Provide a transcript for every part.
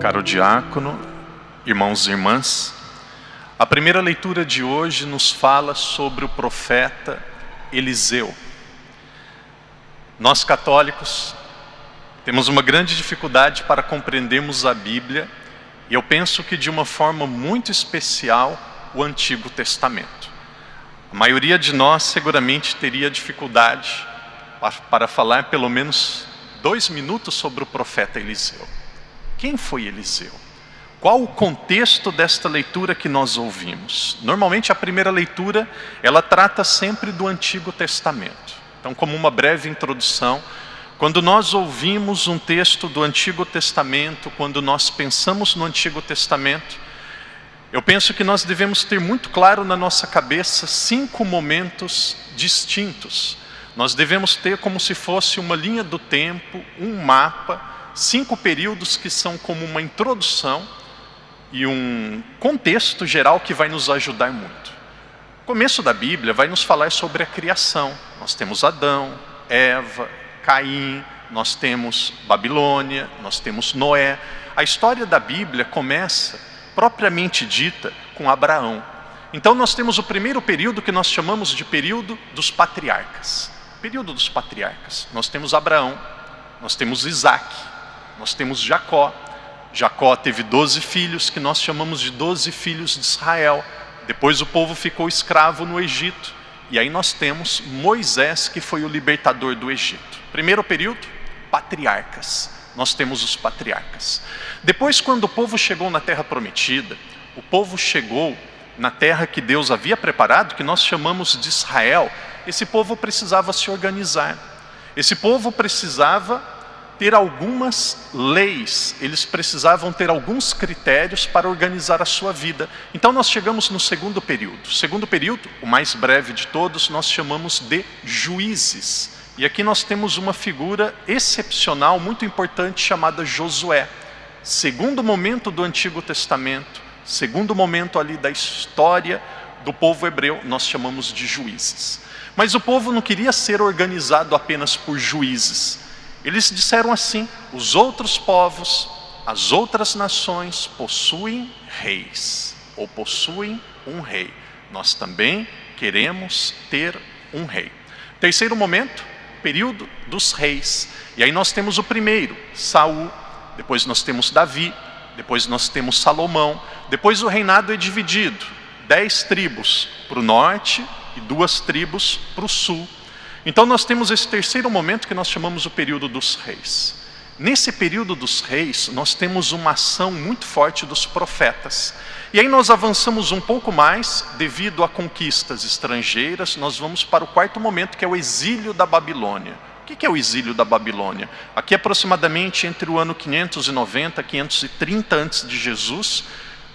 Caro diácono, irmãos e irmãs, a primeira leitura de hoje nos fala sobre o profeta Eliseu. Nós católicos temos uma grande dificuldade para compreendermos a Bíblia, e eu penso que de uma forma muito especial o Antigo Testamento. A maioria de nós seguramente teria dificuldade para falar pelo menos 2 minutos sobre o profeta Eliseu. Quem foi Eliseu? Qual o contexto desta leitura que nós ouvimos? Normalmente a primeira leitura, ela trata sempre do Antigo Testamento. Então, como uma breve introdução, quando nós ouvimos um texto do Antigo Testamento, quando nós pensamos no Antigo Testamento, eu penso que nós devemos ter muito claro na nossa cabeça 5 momentos distintos. Nós devemos ter como se fosse uma linha do tempo, um mapa, 5 períodos que são como uma introdução e um contexto geral que vai nos ajudar muito. O começo da Bíblia vai nos falar sobre a criação. Nós temos Adão, Eva, Caim, nós temos Babilônia, nós temos Noé. A história da Bíblia começa, propriamente dita, com Abraão. Então nós temos o primeiro período que nós chamamos de período dos patriarcas. Período dos patriarcas. Nós temos Abraão, nós temos Isaac, nós temos Jacó. Jacó teve 12 filhos, que nós chamamos de 12 filhos de Israel. Depois o povo ficou escravo no Egito. E aí nós temos Moisés, que foi o libertador do Egito. Primeiro período, patriarcas. Nós temos os patriarcas. Depois, quando o povo chegou na terra prometida, o povo chegou na terra que Deus havia preparado, que nós chamamos de Israel. Esse povo precisava se organizar. Esse povo precisava ter algumas leis, eles precisavam ter alguns critérios para organizar a sua vida. Então nós chegamos no segundo período. O segundo período, o mais breve de todos, nós chamamos de juízes. E aqui nós temos uma figura excepcional, muito importante, chamada Josué. Segundo momento do Antigo Testamento, segundo momento ali da história do povo hebreu, nós chamamos de juízes. Mas o povo não queria ser organizado apenas por juízes. Eles disseram assim: os outros povos, as outras nações possuem reis, ou possuem um rei. Nós também queremos ter um rei. Terceiro momento, período dos reis. E aí nós temos o primeiro, Saul, depois nós temos Davi, depois nós temos Salomão. Depois o reinado é dividido, 10 tribos para o norte e 2 tribos para o sul. Então nós temos esse terceiro momento que nós chamamos o período dos reis. Nesse período dos reis, nós temos uma ação muito forte dos profetas. E aí nós avançamos um pouco mais, devido a conquistas estrangeiras, nós vamos para o quarto momento, que é o exílio da Babilônia. O que é o exílio da Babilônia? Aqui aproximadamente entre o ano 590 e 530 a.C.,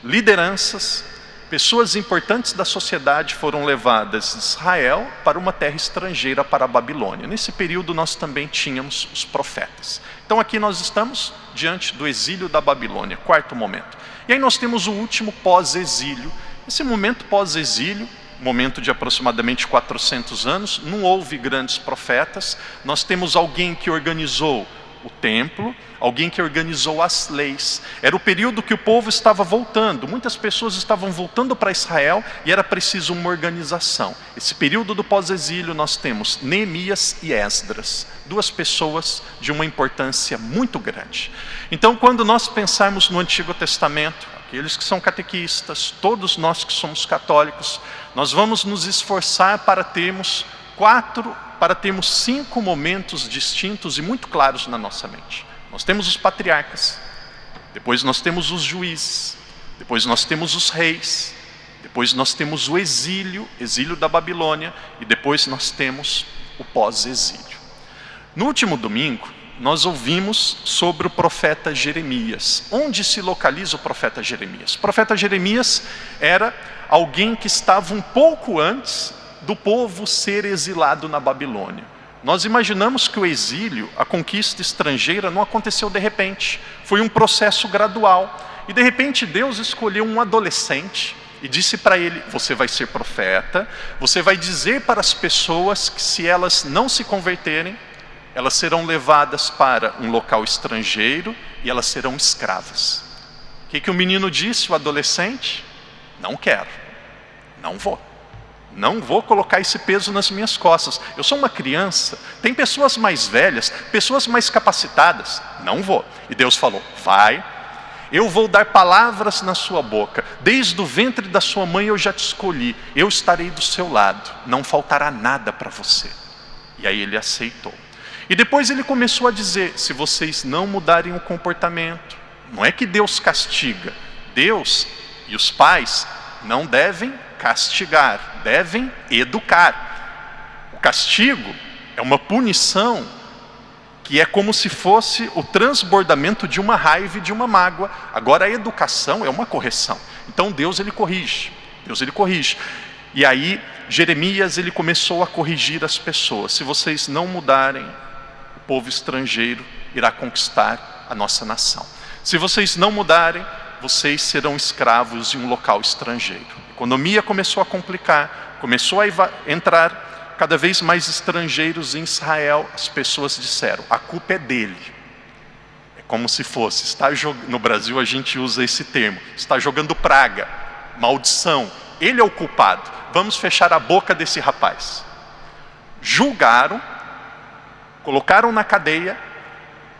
lideranças, pessoas importantes da sociedade foram levadas de Israel para uma terra estrangeira, para a Babilônia. Nesse período nós também tínhamos os profetas. Então aqui nós estamos diante do exílio da Babilônia, quarto momento. E aí nós temos o último pós-exílio. Esse momento pós-exílio, momento de aproximadamente 400 anos, não houve grandes profetas. Nós temos alguém que organizou o templo, alguém que organizou as leis. Era o período que o povo estava voltando, muitas pessoas estavam voltando para Israel e era preciso uma organização. Esse período do pós-exílio nós temos Neemias e Esdras, 2 pessoas de uma importância muito grande. Então quando nós pensarmos no Antigo Testamento, aqueles que são catequistas, todos nós que somos católicos, nós vamos nos esforçar para termos 5 momentos distintos e muito claros na nossa mente. Nós temos os patriarcas, depois nós temos os juízes, depois nós temos os reis, depois nós temos o exílio da Babilônia, e depois nós temos o pós-exílio. No último domingo, nós ouvimos sobre o profeta Jeremias. Onde se localiza o profeta Jeremias? O profeta Jeremias era alguém que estava um pouco antes do povo ser exilado na Babilônia. Nós imaginamos que o exílio, a conquista estrangeira, não aconteceu de repente. Foi um processo gradual. E de repente Deus escolheu um adolescente e disse para ele: você vai ser profeta, você vai dizer para as pessoas que se elas não se converterem, elas serão levadas para um local estrangeiro e elas serão escravas. que o menino disse, o adolescente? Não quero, não vou. Não vou colocar esse peso nas minhas costas. Eu sou uma criança, tem pessoas mais velhas, pessoas mais capacitadas. Não vou. E Deus falou, vai, eu vou dar palavras na sua boca. Desde o ventre da sua mãe eu já te escolhi. Eu estarei do seu lado. Não faltará nada para você. E aí ele aceitou. E depois ele começou a dizer, se vocês não mudarem o comportamento, não é que Deus castiga. Deus e os pais não devem castigar, devem educar. O castigo é uma punição que é como se fosse o transbordamento de uma raiva e de uma mágoa. Agora a educação é uma correção. Então Deus ele corrige. Deus ele corrige. E aí Jeremias ele começou a corrigir as pessoas. Se vocês não mudarem, o povo estrangeiro irá conquistar a nossa nação. Se vocês não mudarem, vocês serão escravos em um local estrangeiro. A economia começou a complicar, começou a entrar cada vez mais estrangeiros em Israel. As pessoas disseram, a culpa é dele. É como se fosse, no Brasil a gente usa esse termo, está jogando praga, maldição, ele é o culpado, vamos fechar a boca desse rapaz. Julgaram, colocaram na cadeia,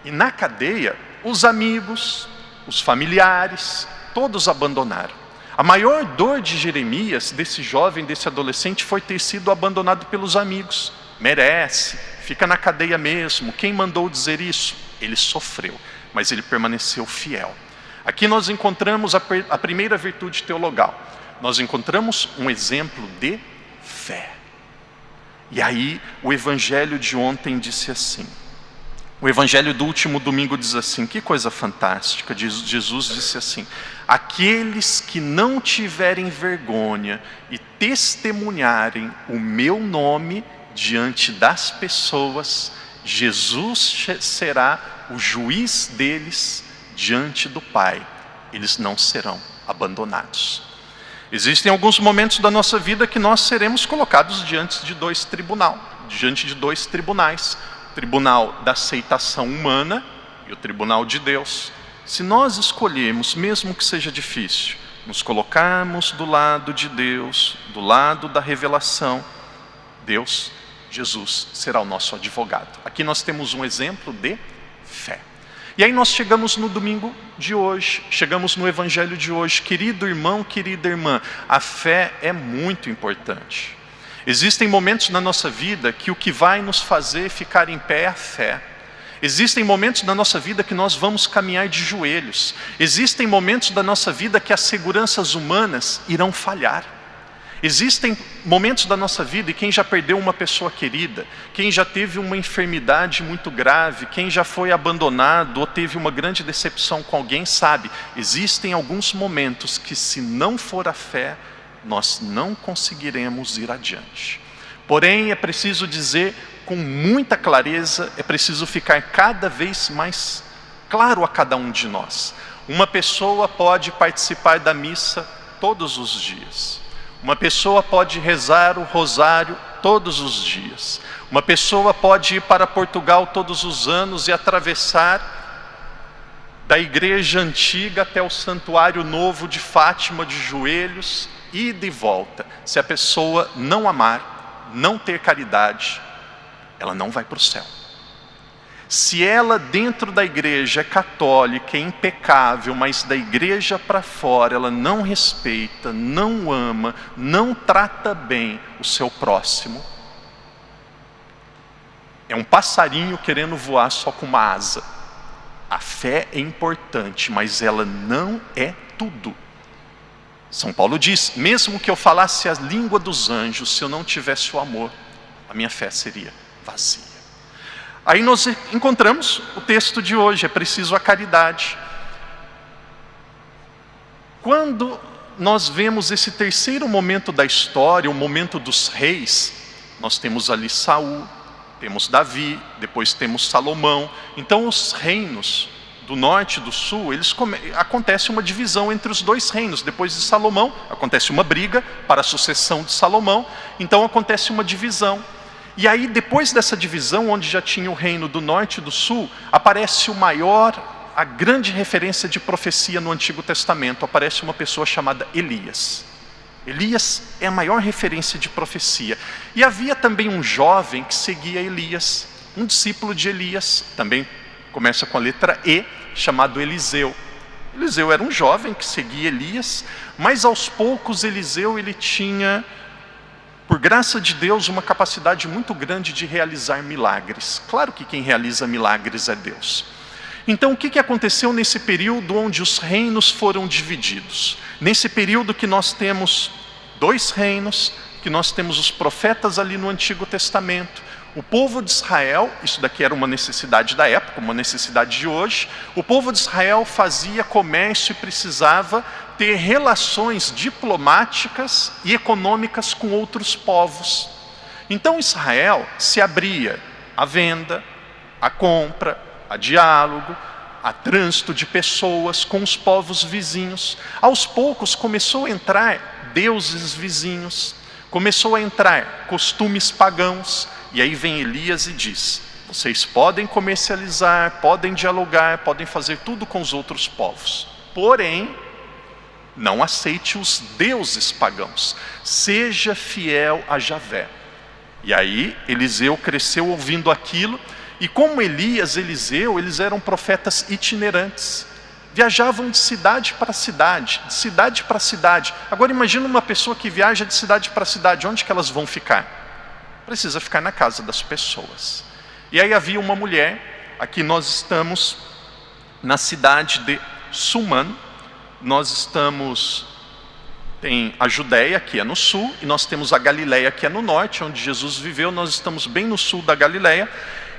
e na cadeia os amigos, os familiares, todos abandonaram. A maior dor de Jeremias, desse jovem, desse adolescente, foi ter sido abandonado pelos amigos. Merece, fica na cadeia mesmo. Quem mandou dizer isso? Ele sofreu, mas ele permaneceu fiel. Aqui nós encontramos a primeira virtude teologal. Nós encontramos um exemplo de fé. E aí o evangelho de ontem disse assim. O evangelho do último domingo diz assim, que coisa fantástica. Jesus disse assim, aqueles que não tiverem vergonha e testemunharem o meu nome diante das pessoas, Jesus será o juiz deles diante do Pai. Eles não serão abandonados. Existem alguns momentos da nossa vida que nós seremos colocados diante de dois tribunais. O tribunal da aceitação humana e o tribunal de Deus. Se nós escolhermos, mesmo que seja difícil, nos colocarmos do lado de Deus, do lado da revelação, Deus, Jesus, será o nosso advogado. Aqui nós temos um exemplo de fé. E aí nós chegamos no domingo de hoje, chegamos no evangelho de hoje. Querido irmão, querida irmã, a fé é muito importante. Existem momentos na nossa vida que o que vai nos fazer ficar em pé é a fé. Existem momentos da nossa vida que nós vamos caminhar de joelhos. Existem momentos da nossa vida que as seguranças humanas irão falhar. Existem momentos da nossa vida, e quem já perdeu uma pessoa querida, quem já teve uma enfermidade muito grave, quem já foi abandonado ou teve uma grande decepção com alguém, sabe, existem alguns momentos que, se não for a fé, nós não conseguiremos ir adiante. Porém, é preciso dizer com muita clareza, é preciso ficar cada vez mais claro a cada um de nós. Uma pessoa pode participar da missa todos os dias. Uma pessoa pode rezar o rosário todos os dias. Uma pessoa pode ir para Portugal todos os anos e atravessar da igreja antiga até o santuário novo de Fátima de joelhos, ida e volta. Se a pessoa não amar, não ter caridade, ela não vai para o céu. Se ela dentro da igreja é católica, é impecável, mas da igreja para fora ela não respeita, não ama, não trata bem o seu próximo, é um passarinho querendo voar só com uma asa. A fé é importante, mas ela não é tudo. São Paulo diz, mesmo que eu falasse a língua dos anjos, se eu não tivesse o amor, a minha fé seria vazia. Aí nós encontramos o texto de hoje, é preciso a caridade. Quando nós vemos esse terceiro momento da história, o momento dos reis, nós temos ali Saul, temos Davi, depois temos Salomão. Então os reinos do norte e do sul, acontece uma divisão entre os dois reinos. Depois de Salomão, acontece uma briga para a sucessão de Salomão, então acontece uma divisão. E aí depois dessa divisão, onde já tinha o reino do norte e do sul, aparece o maior a grande referência de profecia no Antigo Testamento, aparece uma pessoa chamada Elias. Elias é a maior referência de profecia. E havia também um jovem que seguia Elias, um discípulo de Elias, também começa com a letra E, chamado Eliseu. Eliseu era um jovem que seguia Elias, mas aos poucos Eliseu ele tinha, por graça de Deus, uma capacidade muito grande de realizar milagres. Claro que quem realiza milagres é Deus. Então o que aconteceu nesse período onde os reinos foram divididos? Nesse período que nós temos 2 reinos, que nós temos os profetas ali no Antigo Testamento, o povo de Israel, isso daqui era uma necessidade da época, uma necessidade de hoje, o povo de Israel fazia comércio e precisava ter relações diplomáticas e econômicas com outros povos. Então Israel se abria à venda, à compra, a diálogo, a trânsito de pessoas com os povos vizinhos. Aos poucos começou a entrar deuses vizinhos, começou a entrar costumes pagãos, e aí vem Elias e diz: vocês podem comercializar, podem dialogar, podem fazer tudo com os outros povos, porém, não aceite os deuses pagãos, seja fiel a Javé. E aí Eliseu cresceu ouvindo aquilo, e como Elias, Eliseu, eles eram profetas itinerantes, viajavam de cidade para cidade, de cidade para cidade. Agora imagina uma pessoa que viaja de cidade para cidade, onde que elas vão ficar? Precisa ficar na casa das pessoas. E aí havia uma mulher, aqui nós estamos na cidade de Sumã, nós estamos, tem a Judéia, que é no sul, e nós temos a Galileia, que é no norte, onde Jesus viveu, nós estamos bem no sul da Galileia.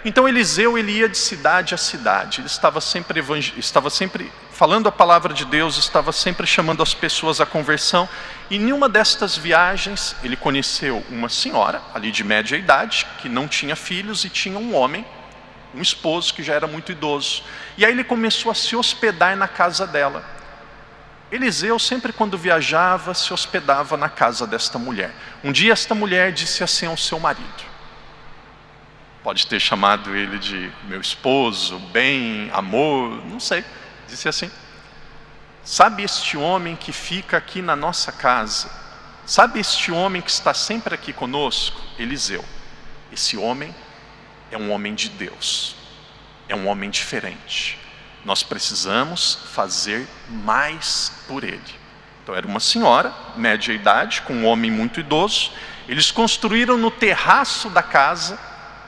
Então Eliseu, ele ia de cidade a cidade, ele estava sempre falando a palavra de Deus, estava sempre chamando as pessoas à conversão, e em uma destas viagens, ele conheceu uma senhora, ali de média idade, que não tinha filhos, e tinha um homem, um esposo, que já era muito idoso. E aí ele começou a se hospedar na casa dela. Eliseu, sempre quando viajava, se hospedava na casa desta mulher. Um dia esta mulher disse assim ao seu marido, pode ter chamado ele de meu esposo, bem, amor, não sei. Disse assim: sabe este homem que fica aqui na nossa casa? Sabe este homem que está sempre aqui conosco? Eliseu. Esse homem é um homem de Deus. É um homem diferente. Nós precisamos fazer mais por ele. Então era uma senhora, média idade, com um homem muito idoso. Eles construíram no terraço da casa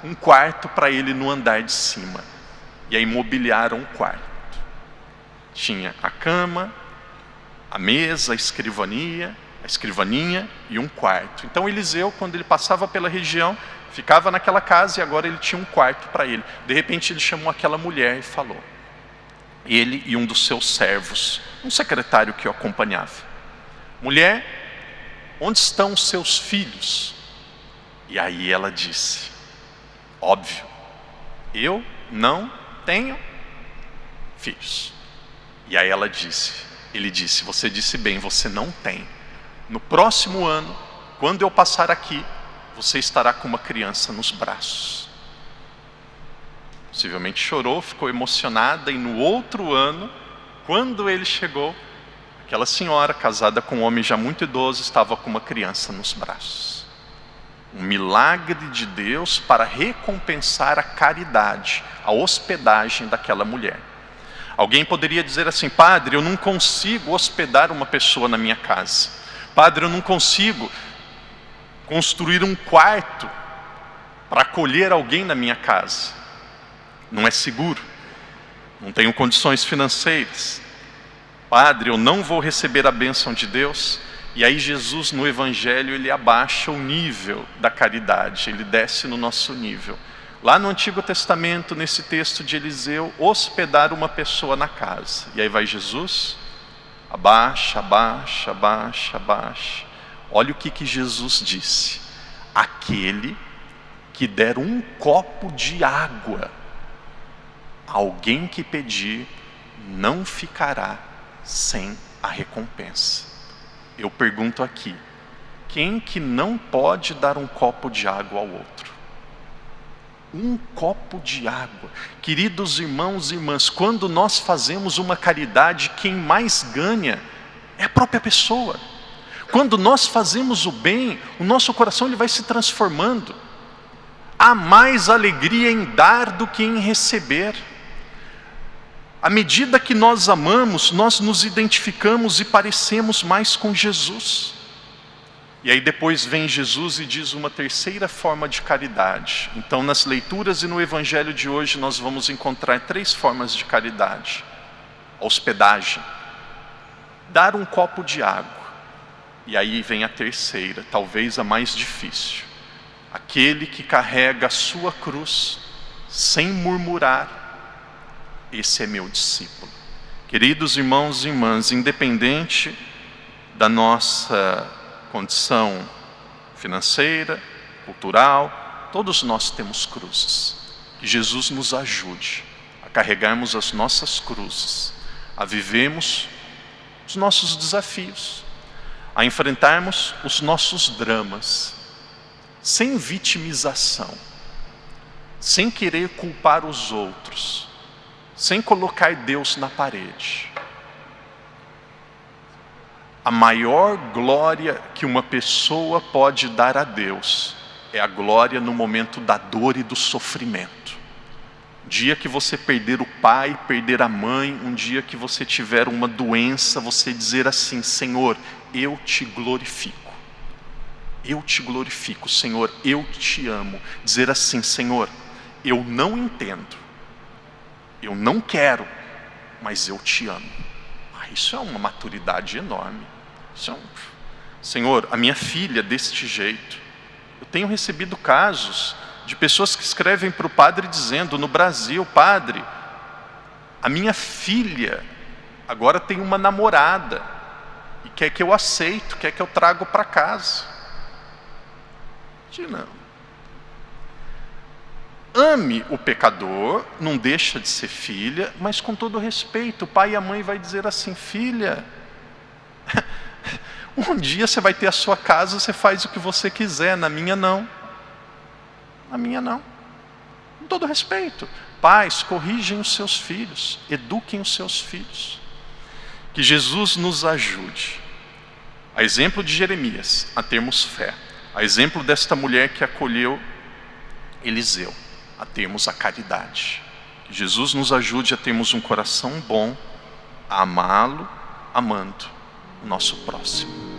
um quarto para ele no andar de cima. E aí mobiliaram o quarto. Tinha a cama, a mesa, a escrivaninha e um quarto. Então Eliseu, quando ele passava pela região, ficava naquela casa e agora ele tinha um quarto para ele. De repente ele chamou aquela mulher e falou, ele e um dos seus servos, um secretário que o acompanhava: mulher, onde estão os seus filhos? E aí ela disse: óbvio, eu não tenho filhos. E aí ele disse, você disse bem, você não tem. No próximo ano, quando eu passar aqui, você estará com uma criança nos braços. Possivelmente chorou, ficou emocionada, e no outro ano, quando ele chegou, aquela senhora, casada com um homem já muito idoso, estava com uma criança nos braços. Um milagre de Deus para recompensar a caridade, a hospedagem daquela mulher. Alguém poderia dizer assim: padre, eu não consigo hospedar uma pessoa na minha casa. Padre, eu não consigo construir um quarto para acolher alguém na minha casa. Não é seguro. Não tenho condições financeiras. Padre, eu não vou receber a bênção de Deus. E aí Jesus no Evangelho, ele abaixa o nível da caridade, ele desce no nosso nível. Lá no Antigo Testamento, nesse texto de Eliseu, hospedar uma pessoa na casa. E aí vai Jesus, abaixa, abaixa, abaixa, abaixa. Olha o que Jesus disse: aquele que der um copo de água a alguém que pedir, não ficará sem a recompensa. Eu pergunto aqui, quem que não pode dar um copo de água ao outro? Um copo de água. Queridos irmãos e irmãs, quando nós fazemos uma caridade, quem mais ganha é a própria pessoa. Quando nós fazemos o bem, o nosso coração ele vai se transformando. Há mais alegria em dar do que em receber. À medida que nós amamos, nós nos identificamos e parecemos mais com Jesus. E aí depois vem Jesus e diz uma terceira forma de caridade. Então nas leituras e no evangelho de hoje nós vamos encontrar 3 formas de caridade. Hospedagem, dar um copo de água. E aí vem a terceira, talvez a mais difícil. Aquele que carrega a sua cruz sem murmurar, esse é meu discípulo. Queridos irmãos e irmãs, independente da nossa condição financeira, cultural, todos nós temos cruzes. Que Jesus nos ajude a carregarmos as nossas cruzes, a vivermos os nossos desafios, a enfrentarmos os nossos dramas, sem vitimização, sem querer culpar os outros, sem colocar Deus na parede. A maior glória que uma pessoa pode dar a Deus é a glória no momento da dor e do sofrimento. Um dia que você perder o pai, perder a mãe, um dia que você tiver uma doença, você dizer assim: Senhor, eu te glorifico. Eu te glorifico, Senhor, eu te amo. Dizer assim: Senhor, eu não entendo, eu não quero, mas eu te amo. Isso é uma maturidade enorme. Senhor, a minha filha deste jeito. Eu tenho recebido casos de pessoas que escrevem para o padre dizendo: no Brasil, padre, a minha filha agora tem uma namorada e quer que eu aceito, quer que eu trago para casa. Não. Ame o pecador, não deixa de ser filha, mas com todo respeito. O pai e a mãe vai dizer assim: filha, um dia você vai ter a sua casa, você faz o que você quiser, na minha não. Na minha não. Com todo respeito. Pais, corrigem os seus filhos, eduquem os seus filhos. Que Jesus nos ajude, a exemplo de Jeremias, a termos fé. A exemplo desta mulher que acolheu Eliseu, a termos a caridade. Que Jesus nos ajude a termos um coração bom, a amá-lo, amando o nosso próximo.